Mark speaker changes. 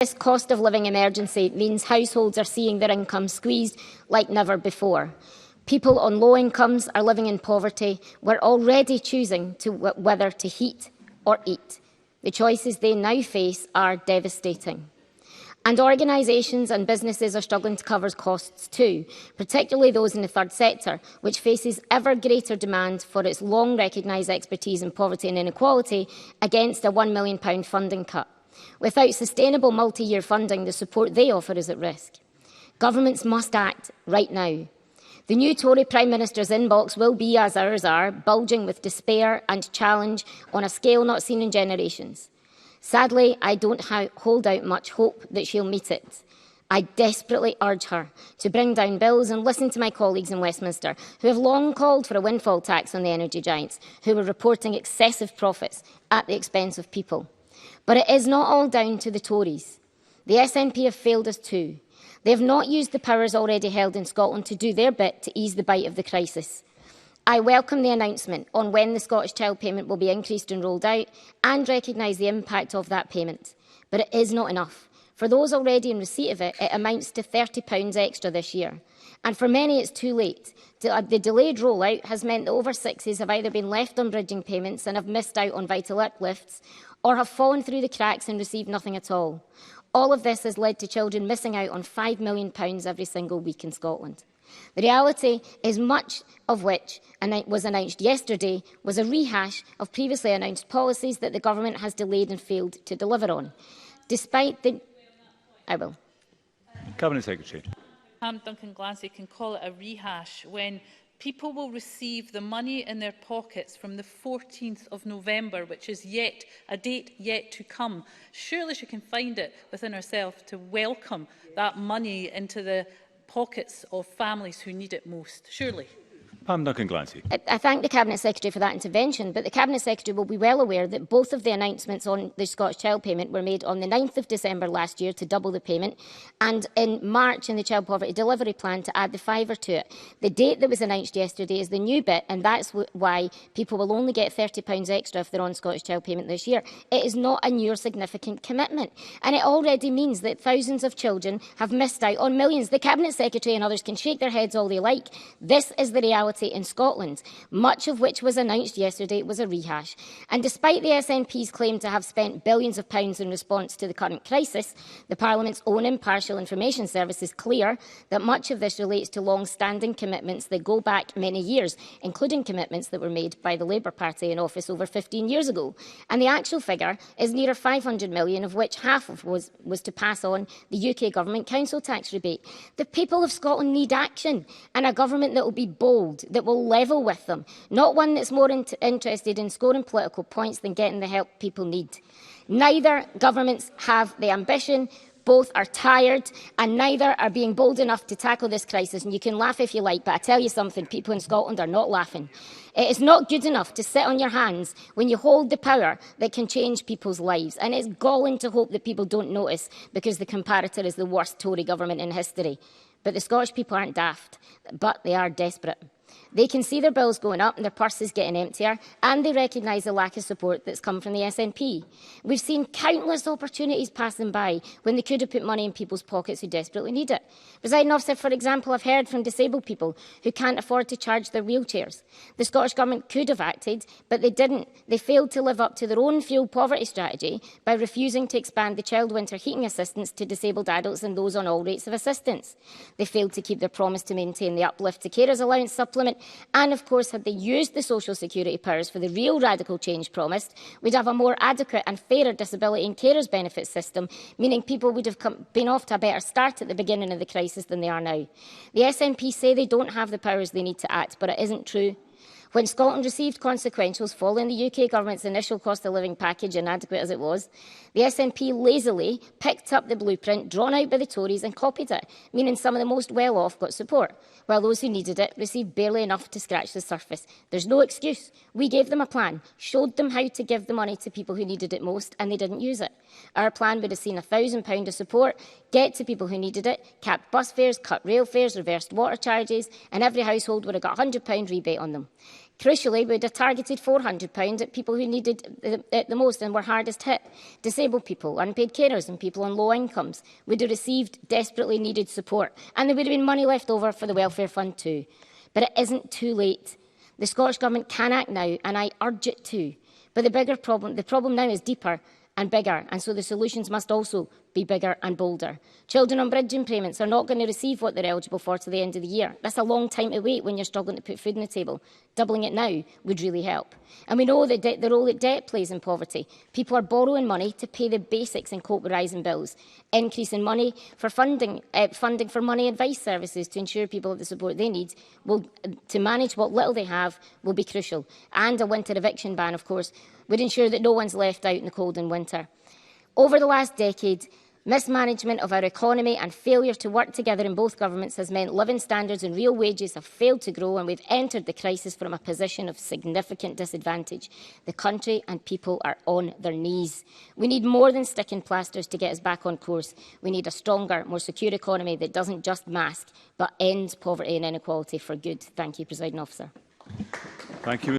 Speaker 1: This cost of living emergency means households are seeing their income squeezed like never before. People on low incomes are living in poverty. We're already choosing whether to heat or eat. The choices they now face are devastating. And organisations and businesses are struggling to cover costs too, particularly those in the third sector, which faces ever greater demand for its long recognised expertise in poverty and inequality against a £1 million funding cut. Without sustainable multi-year funding, the support they offer is at risk. Governments must act right now. The new Tory Prime Minister's inbox will be, as ours are, bulging with despair and challenge on a scale not seen in generations. Sadly, I don't hold out much hope that she'll meet it. I desperately urge her to bring down bills and listen to my colleagues in Westminster, who have long called for a windfall tax on the energy giants, who were reporting excessive profits at the expense of people. But it is not all down to the Tories. The SNP have failed us too. They have not used the powers already held in Scotland to do their bit to ease the bite of the crisis. I welcome the announcement on when the Scottish Child Payment will be increased and rolled out and recognise the impact of that payment. But it is not enough. For those already in receipt of it, it amounts to £30 extra this year. And for many, it's too late. The delayed rollout has meant that over sixes have either been left on bridging payments and have missed out on vital uplifts, or have fallen through the cracks and received nothing at all. All of this has led to children missing out on £5 million every single week in Scotland. The reality is much of which was announced yesterday was a rehash of previously announced policies that the government has delayed and failed to deliver on. Despite the... I will.
Speaker 2: Cabinet Secretary.
Speaker 3: Pam Duncan-Glancy can call it a rehash when people will receive the money in their pockets from the 14th of November, which is a date yet to come. Surely she can find it within herself to welcome that money into the pockets of families who need it most. Surely.
Speaker 2: Pam Duncan-Glancy.
Speaker 1: I thank the Cabinet Secretary for that intervention, but the Cabinet Secretary will be well aware that both of the announcements on the Scottish Child Payment were made on the 9th of December last year to double the payment, and in March in the Child Poverty Delivery Plan to add the fiver to it. The date that was announced yesterday is the new bit, and that's why people will only get £30 extra if they're on Scottish Child Payment this year. It is not a new or significant commitment, and it already means that thousands of children have missed out on millions. The Cabinet Secretary and others can shake their heads all they like. This is the reality in Scotland, much of which was announced yesterday was a rehash. And despite the SNP's claim to have spent billions of pounds in response to the current crisis, the Parliament's own impartial information service is clear that much of this relates to long-standing commitments that go back many years, including commitments that were made by the Labour Party in office over 15 years ago. And the actual figure is nearer 500 million, of which half of was to pass on the UK Government Council tax rebate. The people of Scotland need action, and a government that will be bold, that will level with them, not one that's more interested in scoring political points than getting the help people need. Neither governments have the ambition, both are tired, and neither are being bold enough to tackle this crisis. And you can laugh if you like, but I tell you something, people in Scotland are not laughing. It is not good enough to sit on your hands when you hold the power that can change people's lives. And it's galling to hope that people don't notice because the comparator is the worst Tory government in history. But the Scottish people aren't daft, but they are desperate. They can see their bills going up and their purses getting emptier, and they recognise the lack of support that's come from the SNP. We've seen countless opportunities pass them by when they could have put money in people's pockets who desperately need it. Presiding Officer, for example, I've heard from disabled people who can't afford to charge their wheelchairs. The Scottish Government could have acted, but they didn't. They failed to live up to their own fuel poverty strategy by refusing to expand the child winter heating assistance to disabled adults and those on all rates of assistance. They failed to keep their promise to maintain the uplift to carers allowance supplement. And, of course, had they used the social security powers for the real radical change promised, we'd have a more adequate and fairer disability and carers benefits system, meaning people would have been off to a better start at the beginning of the crisis than they are now. The SNP say they don't have the powers they need to act, but it isn't true. When Scotland received consequentials following the UK Government's initial cost of living package, inadequate as it was, the SNP lazily picked up the blueprint drawn out by the Tories and copied it, meaning some of the most well-off got support, while those who needed it received barely enough to scratch the surface. There's no excuse. We gave them a plan, showed them how to give the money to people who needed it most, and they didn't use it. Our plan would have seen £1,000 of support get to people who needed it, capped bus fares, cut rail fares, reversed water charges, and every household would have got a £100 rebate on them. Crucially, we would have targeted £400 at people who needed it the most and were hardest hit. Disabled people, unpaid carers and people on low incomes would have received desperately needed support, and there would have been money left over for the Welfare Fund too. But it isn't too late. The Scottish Government can act now, and I urge it to. But the problem now is deeper and bigger, and so the solutions must also be bigger and bolder. Children on bridging payments are not going to receive what they're eligible for to the end of the year. That's a long time to wait when you're struggling to put food on the table. Doubling it now would really help. And we know the role that debt plays in poverty. People are borrowing money to pay the basics and cope with rising bills. Increasing money for funding for money advice services to ensure people have the support they need to manage what little they have will be crucial. And a winter eviction ban, of course, would ensure that no one's left out in the cold and winter. Over the last decade, mismanagement of our economy and failure to work together in both governments has meant living standards and real wages have failed to grow, and we've entered the crisis from a position of significant disadvantage. The country and people are on their knees. We need more than sticking plasters to get us back on course. We need a stronger, more secure economy that doesn't just mask, but ends poverty and inequality for good. Thank you, Presiding Officer.
Speaker 2: Thank you.